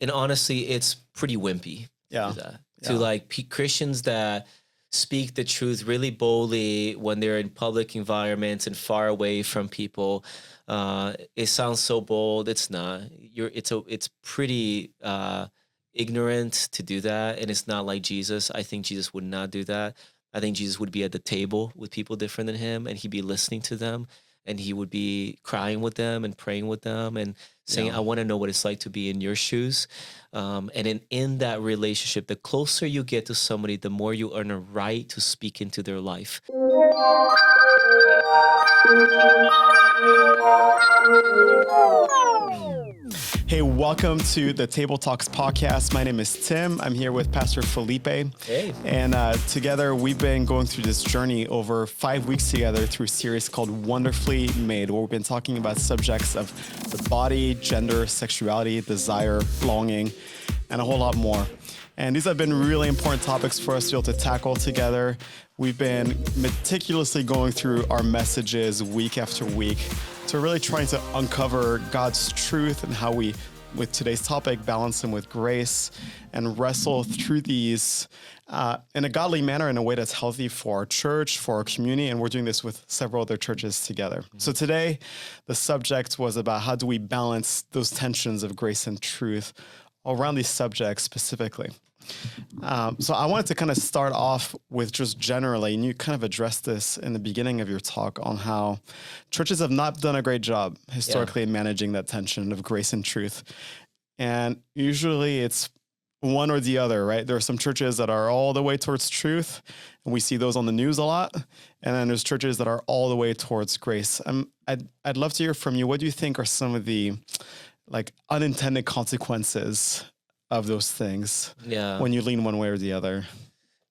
And honestly, it's pretty wimpy to do that. To like Christians that speak the truth really boldly when they're in public environments and far away from people. It sounds so bold. It's not. It's pretty ignorant to do that, and it's not like Jesus. I think Jesus would not do that. I think Jesus would be at the table with people different than him, and he'd be listening to them, and he would be crying with them and praying with them and saying, I want to know what it's like to be in your shoes. And in that relationship, the closer you get to somebody, the more you earn a right to speak into their life. Hey, welcome to the Table Talks podcast. My name is Tim. I'm here with Pastor Filipe. Hey. And together we've been going through this journey over 5 weeks together through a series called Wonderfully Made, where we've been talking about subjects of the body, gender, sexuality, desire, longing, and a whole lot more. And these have been really important topics for us to be able to tackle together. We've been meticulously going through our messages week after week to really trying to uncover God's truth and how we, with today's topic, balance them with grace and wrestle through these in a godly manner, in a way that's healthy for our church, for our community, and we're doing this with several other churches together. Mm-hmm. So today, the subject was about how do we balance those tensions of grace and truth around these subjects specifically. So I wanted to kind of start off with just generally, and you kind of addressed this in the beginning of your talk, on how churches have not done a great job historically in managing that tension of grace and truth. And usually it's one or the other, right? There are some churches that are all the way towards truth, and we see those on the news a lot. And then there's churches that are all the way towards grace. I'd love to hear from you. What do you think are some of the unintended consequences of those things when you lean one way or the other?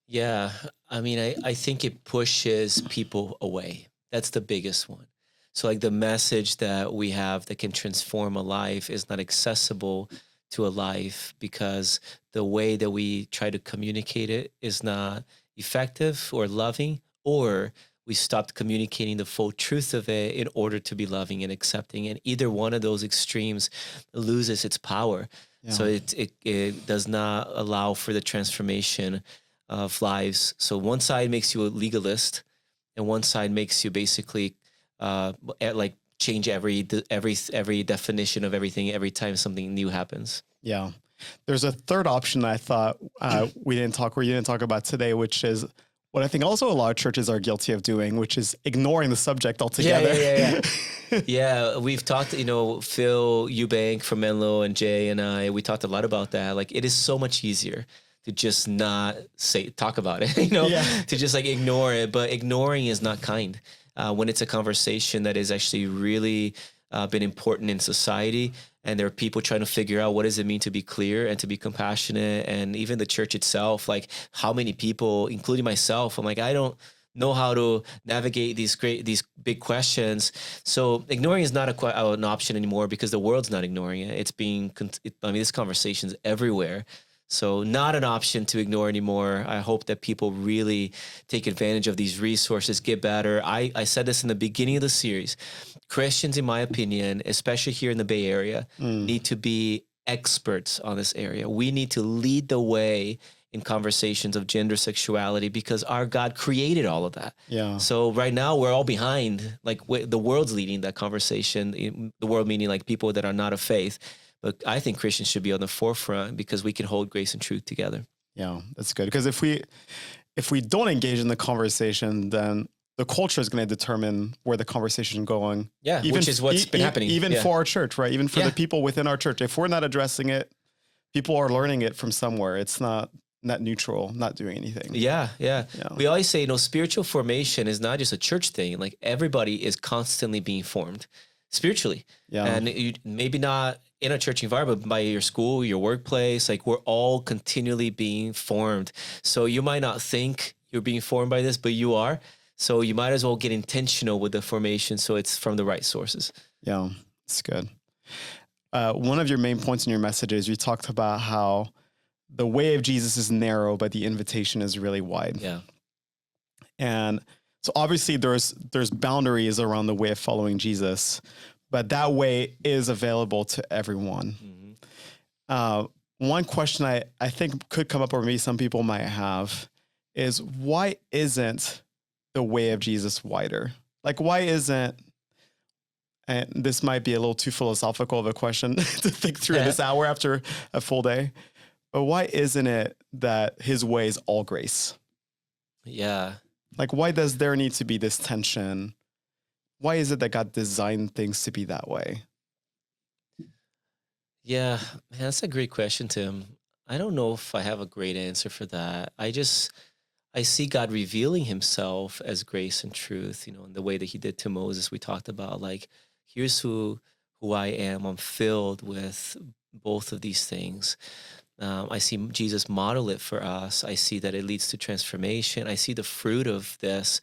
Yeah. I mean, I think it pushes people away. That's the biggest one. So the message that we have that can transform a life is not accessible to a life because the way that we try to communicate it is not effective or loving, or we stopped communicating the full truth of it in order to be loving and accepting. And either one of those extremes loses its power. Yeah. So it does not allow for the transformation of lives. So one side makes you a legalist, and one side makes you basically change every definition of everything every time something new happens. Yeah, there's a third option that I thought you didn't talk about today, which is what I think also a lot of churches are guilty of doing, which is ignoring the subject altogether. Yeah. Yeah, we've talked, Phil Eubank from Menlo and Jay and I, we talked a lot about that. It is so much easier to just not talk about it, to just ignore it. But ignoring is not kind when it's a conversation that is actually really been important in society. And there are people trying to figure out what does it mean to be clear and to be compassionate. And even the church itself, how many people, including myself, I'm I don't know how to navigate these big questions. So ignoring is not an option anymore because the world's not ignoring it. This conversation's everywhere. So not an option to ignore anymore. I hope that people really take advantage of these resources, get better. I said this in the beginning of the series. Christians, in my opinion, especially here in the Bay Area, need to be experts on this area. We need to lead the way in conversations of gender, sexuality, because our God created all of that. Yeah. So right now we're all behind, the world's leading that conversation, the world meaning people that are not of faith. But I think Christians should be on the forefront because we can hold grace and truth together. Yeah, that's good. Because if we don't engage in the conversation, then the culture is going to determine where the conversation is going. Yeah, which is what's been happening. Even for our church, right? Even for the people within our church. If we're not addressing it, people are learning it from somewhere. It's not neutral, not doing anything. Yeah. We always say, spiritual formation is not just a church thing. Everybody is constantly being formed spiritually. Yeah. And you maybe not in a church environment, but by your school, your workplace, we're all continually being formed. So you might not think you're being formed by this, but you are. So you might as well get intentional with the formation so it's from the right sources. Yeah, it's good. One of your main points in your messages, you talked about how the way of Jesus is narrow, but the invitation is really wide. Yeah. And so obviously there's boundaries around the way of following Jesus, but that way is available to everyone. Mm-hmm. one question I think could come up, or maybe some people might have, is why isn't the way of Jesus wider? Like, why isn't, and this might be a little too philosophical of a question to think through this hour after a full day, but why isn't it that his way is all grace? Yeah. Like, why does there need to be this tension? Why is it that God designed things to be that way? Yeah, man, that's a great question, Tim. I don't know if I have a great answer for that. I see God revealing himself as grace and truth, in the way that he did to Moses. We talked about, like, here's who I am. I'm filled with both of these things. I see Jesus model it for us. I see that it leads to transformation. I see the fruit of this.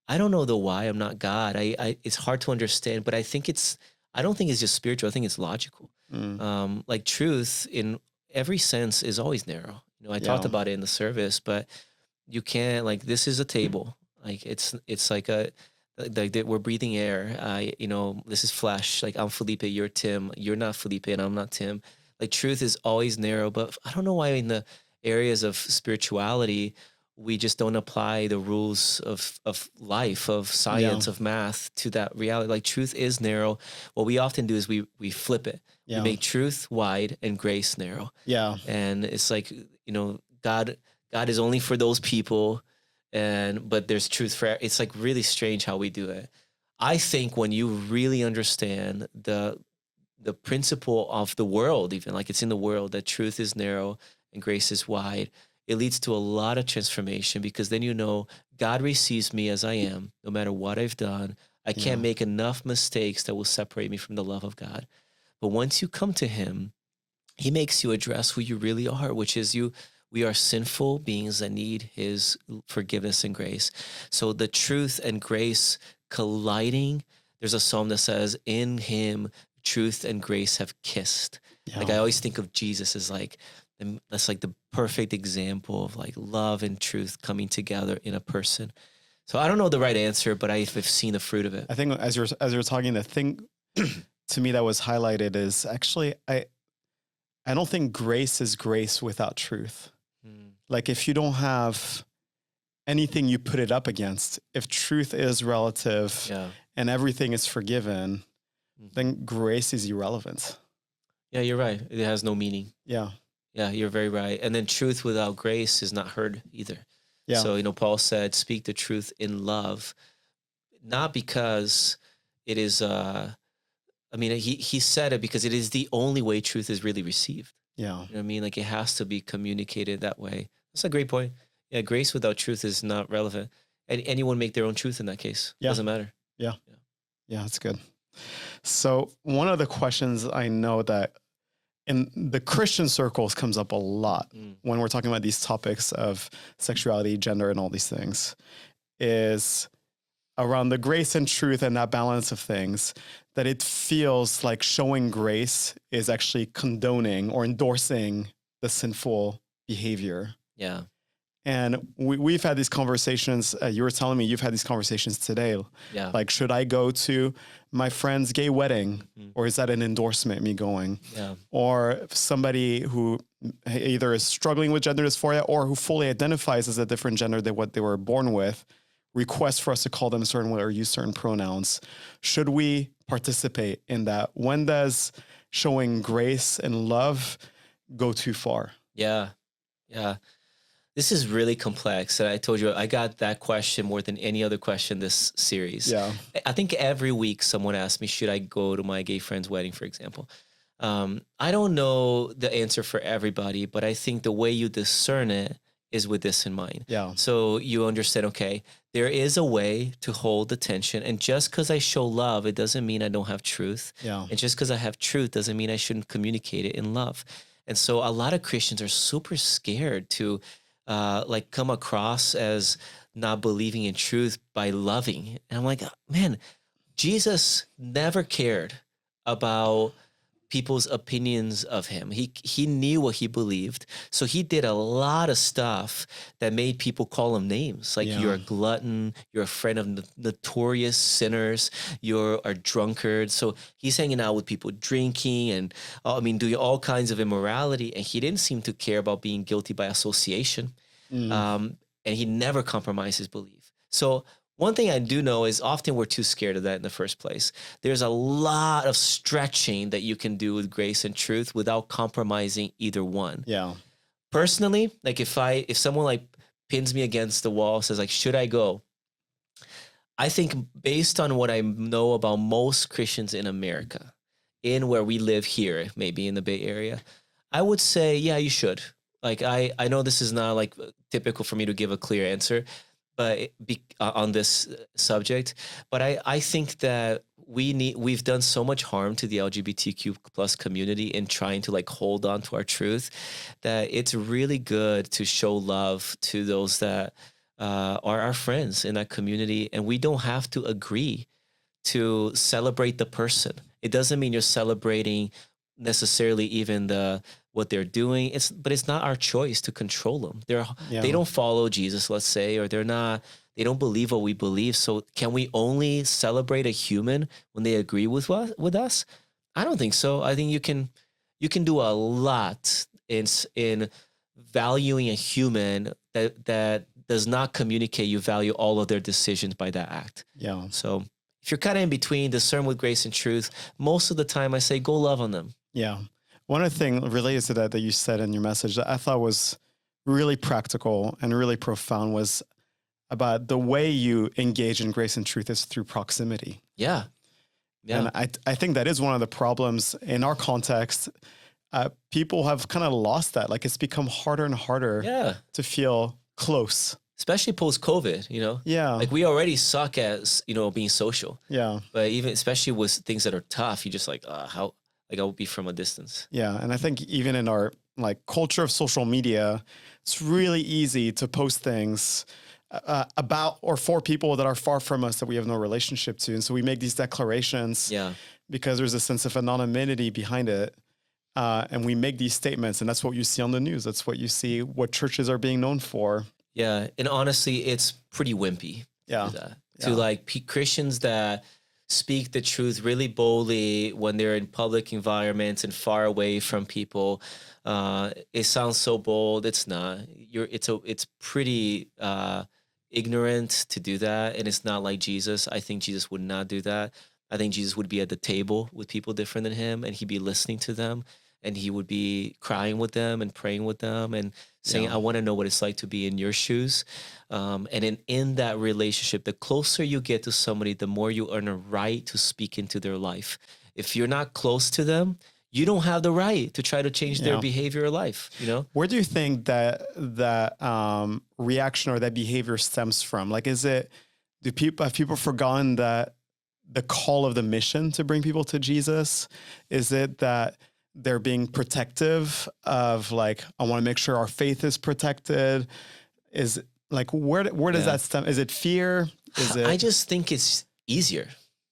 I don't know the why. I'm not God. It's hard to understand, but I don't think it's just spiritual. I think it's logical. Like, truth in every sense is always narrow. I talked about it in the service, but you can't, like, this is a table. Like, it's like we're breathing air. This is flesh. Like, I'm Felipe, you're Tim. You're not Felipe, and I'm not Tim. Like, truth is always narrow, but I don't know why in the areas of spirituality, we just don't apply the rules of life, of science, of math to that reality. Like, truth is narrow. What we often do is we flip it. We make truth wide and grace narrow. Yeah. And it's like, God is only for those people, but there's truth for, it's like really strange how we do it. I think when you really understand the principle of the world, even like it's in the world, that truth is narrow and grace is wide, it leads to a lot of transformation, because then God receives me as I am, no matter what I've done. I can't make enough mistakes that will separate me from the love of God. But once you come to him, he makes you address who you really are, which is we are sinful beings that need his forgiveness and grace. So the truth and grace colliding, there's a psalm that says, in him, truth and grace have kissed. Yeah. Like, I always think of Jesus as like, that's like the perfect example of like love and truth coming together in a person. So I don't know the right answer, but I've seen the fruit of it. I think as you're talking, the thing to me that was highlighted is actually, I don't think grace is grace without truth. Like, if you don't have anything you put it up against, if truth is relative and everything is forgiven, then grace is irrelevant. Yeah, you're right. It has no meaning. Yeah. Yeah, you're very right. And then truth without grace is not heard either. Yeah. So, Paul said, speak the truth in love, not because it is, he said it because it is the only way truth is really received. Yeah. You know what I mean? Like, it has to be communicated that way. That's a great point. Yeah, grace without truth is not relevant. And anyone make their own truth in that case. Yeah. Doesn't matter. Yeah. Yeah, that's good. So one of the questions I know that in the Christian circles comes up a lot when we're talking about these topics of sexuality, gender, and all these things is around the grace and truth and that balance of things, that it feels like showing grace is actually condoning or endorsing the sinful behavior. Yeah. And we've had these conversations. You were telling me you've had these conversations today. Yeah. Like, should I go to my friend's gay wedding, or is that an endorsement, me going? Yeah. Or somebody who either is struggling with gender dysphoria or who fully identifies as a different gender than what they were born with, request for us to call them a certain way or use certain pronouns. Should we participate in that? When does showing grace and love go too far? Yeah. Yeah. This is really complex. And I told you, I got that question more than any other question this series. Yeah. I think every week someone asks me, should I go to my gay friend's wedding, for example? I don't know the answer for everybody, but I think the way you discern it is with this in mind. Yeah. So you understand, okay, there is a way to hold the tension. And just because I show love, it doesn't mean I don't have truth. Yeah. And just because I have truth doesn't mean I shouldn't communicate it in love. And so a lot of Christians are super scared to come across as not believing in truth by loving. And I'm like, man, Jesus never cared about people's opinions of him. He knew what he believed. So he did a lot of stuff that made people call him names. Like, you're a glutton, you're a friend of notorious sinners, you're a drunkard. So he's hanging out with people drinking and doing all kinds of immorality. And he didn't seem to care about being guilty by association. And he never compromised his belief. So one thing I do know is often we're too scared of that in the first place. There's a lot of stretching that you can do with grace and truth without compromising either one. Yeah. Personally, like if someone like pins me against the wall, says like, should I go? I think based on what I know about most Christians in America, in where we live here, maybe in the Bay Area, I would say, yeah, you should. Like, I know this is not like typical for me to give a clear answer, but on this subject, but I think that we've done so much harm to the LGBTQ plus community in trying to like hold on to our truth, that it's really good to show love to those that are our friends in that community. And we don't have to agree to celebrate the person. It doesn't mean you're celebrating necessarily even what they're doing. But it's not our choice to control them. They don't follow Jesus, let's say, or they don't believe what we believe. So can we only celebrate a human when they agree with us? I don't think so. I think you can do a lot in valuing a human that does not communicate you value all of their decisions by that act. Yeah. So if you're kind of in between, discern with grace and truth, most of the time I say go love on them. Yeah. One other thing related to that you said in your message that I thought was really practical and really profound was about the way you engage in grace and truth is through proximity. Yeah. And I think that is one of the problems in our context. People have kind of lost that. Like, it's become harder and harder to feel close. Especially post-COVID, Yeah. Like, we already suck at, being social. Yeah. But even, especially with things that are tough, you just like, how... Like, I would be from a distance. Yeah. And I think even in our like culture of social media, it's really easy to post things about or for people that are far from us that we have no relationship to. And so we make these declarations because there's a sense of anonymity behind it. And we make these statements, and that's what you see on the news. That's what you see, what churches are being known for. Yeah. And honestly, it's pretty wimpy. To like Christians that speak the truth really boldly when they're in public environments and far away from people. It sounds so bold. It's not. It's pretty ignorant to do that, and it's not like Jesus. I think Jesus would not do that. I think Jesus would be at the table with people different than him, and he'd be listening to them, and he would be crying with them and praying with them and saying, I want to know what it's like to be in your shoes. And in that relationship, the closer you get to somebody, the more you earn a right to speak into their life. If you're not close to them, you don't have the right to try to change their behavior or life, Where do you think that reaction or that behavior stems from? Like, have people forgotten that the call of the mission to bring people to Jesus? Is it that they're being protective of, like, I want to make sure our faith is protected? Is like, where does that stem? Is it fear? I just think it's easier.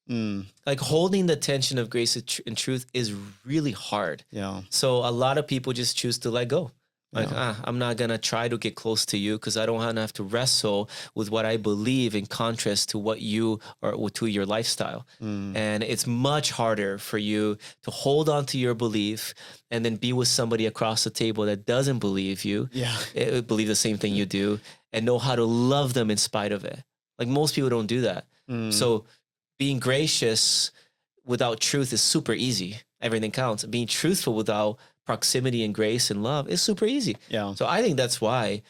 Like, holding the tension of grace and truth is really hard. Yeah. So a lot of people just choose to let go. Like, I'm not going to try to get close to you because I don't want to have to wrestle with what I believe in contrast to what you or to your lifestyle. And it's much harder for you to hold on to your belief and then be with somebody across the table that doesn't believe you, believe the same thing you do, and know how to love them in spite of it. Like, most people don't do that. So being gracious without truth is super easy. Everything counts. Being truthful without proximity and grace and love is super easy. Yeah. So I think that's why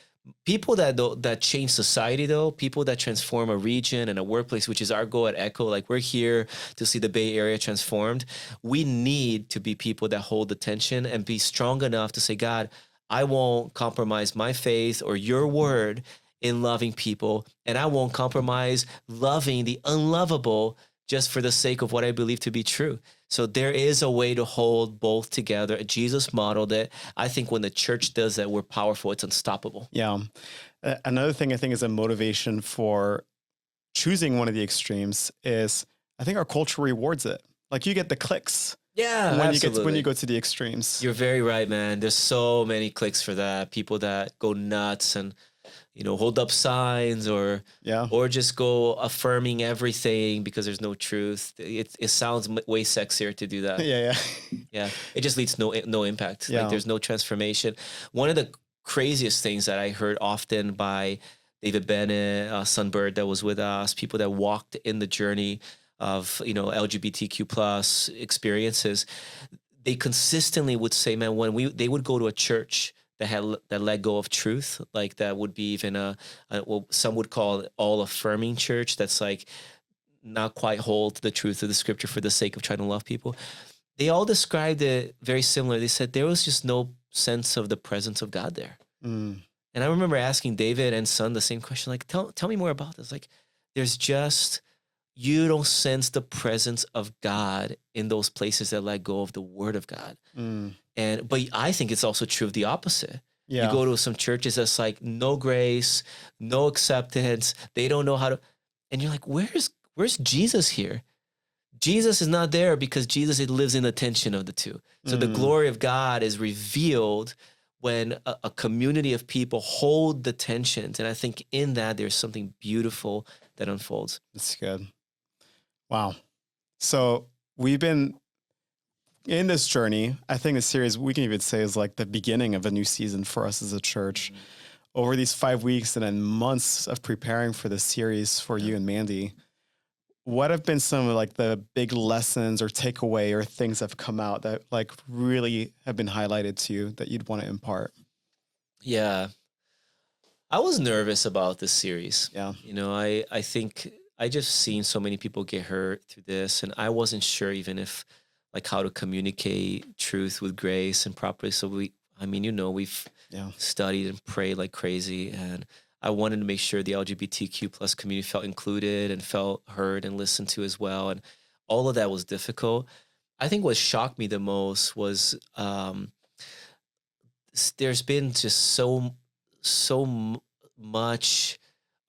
people that change society, though, people that transform a region and a workplace, which is our goal at Echo, like, we're here to see the Bay Area transformed. We need to be people that hold the tension and be strong enough to say, God, I won't compromise my faith or your word in loving people, and I won't compromise loving the unlovable just for the sake of what I believe to be true. So there is a way to hold both together. Jesus modeled it. I think when the church does that, we're powerful. It's unstoppable. Yeah. Another thing I think is a motivation for choosing one of the extremes is I think our culture rewards it. Like, you get the clicks. Yeah, when absolutely. you go to the extremes. You're very right, man. There's so many clicks for that. People that go nuts and hold up signs Yeah. or just go affirming everything because there's no truth. It sounds way sexier to do that. Yeah, yeah. Yeah, it just leads no impact. Like Yeah. there's no transformation. One of the craziest things that I heard often by David Bennett, Sunbird that was with us, people that walked in the journey of LGBTQ plus experiences, they consistently would say, man, they would go to a church that let go of truth, like that would be even what some would call all affirming church. That's like not quite hold to the truth of the scripture for the sake of trying to love people. They all described it very similar. They said there was just no sense of the presence of God there. Mm. And I remember asking David and Son the same question, like, tell me more about this. Like, there's just, you don't sense the presence of God in those places that let go of the word of God. Mm. But I think it's also true of the opposite. Yeah. You go to some churches that's like no grace, no acceptance. They don't know how to, and you're like, where's Jesus here? Jesus is not there because Jesus, it lives in the tension of the two. So the glory of God is revealed when a community of people hold the tensions. And I think in that there's something beautiful that unfolds. That's good. Wow. So we've been in this journey. I think the series, we can even say, is like the beginning of a new season for us as a church. Mm-hmm. Over these 5 weeks and then months of preparing for the series for you and Mandy, what have been some of like the big lessons or takeaway or things that have come out that like really have been highlighted to you that you'd want to impart? Yeah. I was nervous about this series. Yeah. I think I just seen so many people get hurt through this, and I wasn't sure even if like how to communicate truth with grace and properly. So we've studied and prayed like crazy, and I wanted to make sure the LGBTQ plus community felt included and felt heard and listened to as well. And all of that was difficult. I think what shocked me the most was there's been just so much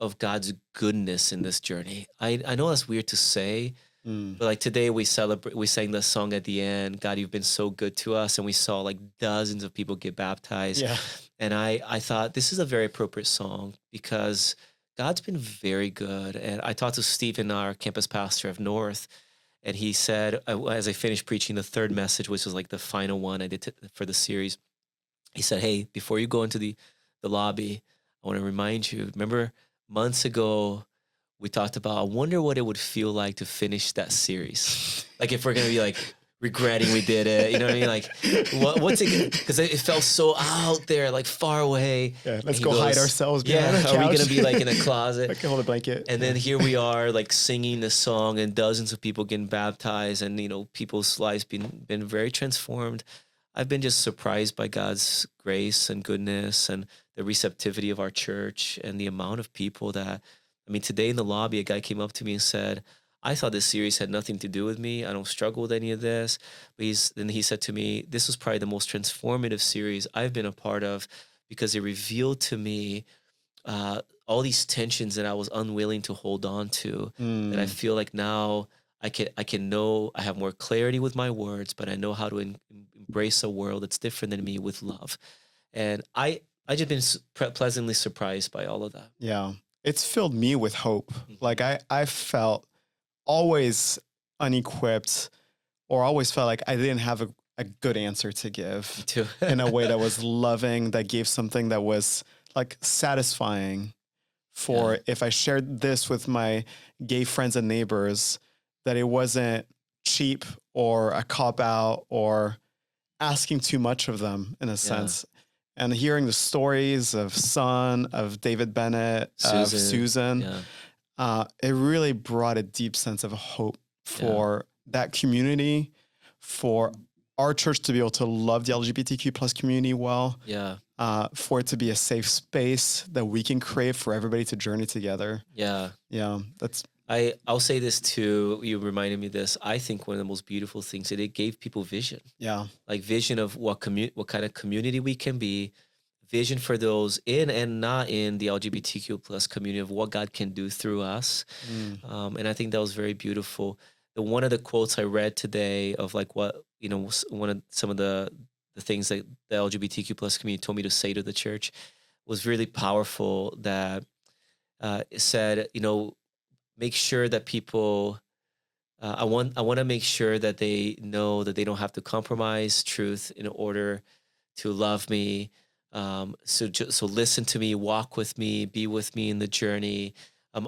of God's goodness in this journey. I know that's weird to say, but like today we sang the song at the end, God, you've been so good to us. And we saw like dozens of people get baptized. Yeah. And I thought this is a very appropriate song because God's been very good. And I talked to Stephen, our campus pastor of North, and he said, as I finished preaching the third message, which was like the final one I did for the series, he said, hey, before you go into the lobby, I want to remind you, remember months ago, we talked about, I wonder what it would feel like to finish that series. Like if we're going to be like regretting we did it, you know what I mean? Like what's it, because it felt so out there, like far away. Yeah, let's go hide ourselves behind the couch. Are we going to be like in a closet? Like hold a blanket. And then here we are like singing the song and dozens of people getting baptized and, people's lives been very transformed. I've been just surprised by God's grace and goodness and the receptivity of our church and the amount of people that, today in the lobby, a guy came up to me and said, I thought this series had nothing to do with me. I don't struggle with any of this. But then he said to me, this was probably the most transformative series I've been a part of because it revealed to me all these tensions that I was unwilling to hold on to. And I feel like now I can know, I have more clarity with my words, but I know how to embrace a world that's different than me with love. And I just been pleasantly surprised by all of that. Yeah. It's filled me with hope. Like I felt always unequipped or always felt like I didn't have a good answer to give. Me too. In a way that was loving, that gave something that was like satisfying for if I shared this with my gay friends and neighbors, that it wasn't cheap or a cop out or asking too much of them in a sense. And hearing the stories of Son, of David Bennett, of Susan, it really brought a deep sense of hope for that community, for our church to be able to love the LGBTQ plus community well, for it to be a safe space that we can create for everybody to journey together. Yeah, that's... I'll say this too. You reminded me of this. I think one of the most beautiful things that it gave people vision. Yeah, like vision of what kind of community we can be. Vision for those in and not in the LGBTQ plus community of what God can do through us. And I think that was very beautiful. One of the quotes I read today of like what one of some of the things that the LGBTQ plus community told me to say to the church was really powerful. That it said, make sure that people. I want to make sure that they know that they don't have to compromise truth in order to love me. So listen to me, walk with me, be with me in the journey.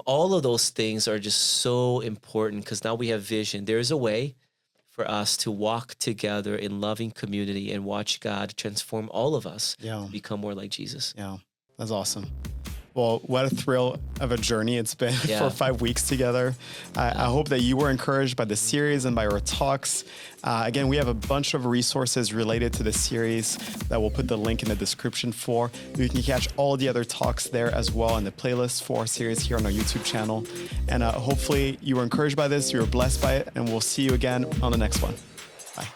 All of those things are just so important because now we have vision. There's a way for us to walk together in loving community and watch God transform all of us to become more like Jesus. Yeah, that's awesome. Well, what a thrill of a journey it's been for 5 weeks together. I hope that you were encouraged by the series and by our talks. Again, we have a bunch of resources related to the series that we'll put the link in the description for. You can catch all the other talks there as well in the playlist for our series here on our YouTube channel. And hopefully you were encouraged by this, you were blessed by it, and we'll see you again on the next one. Bye.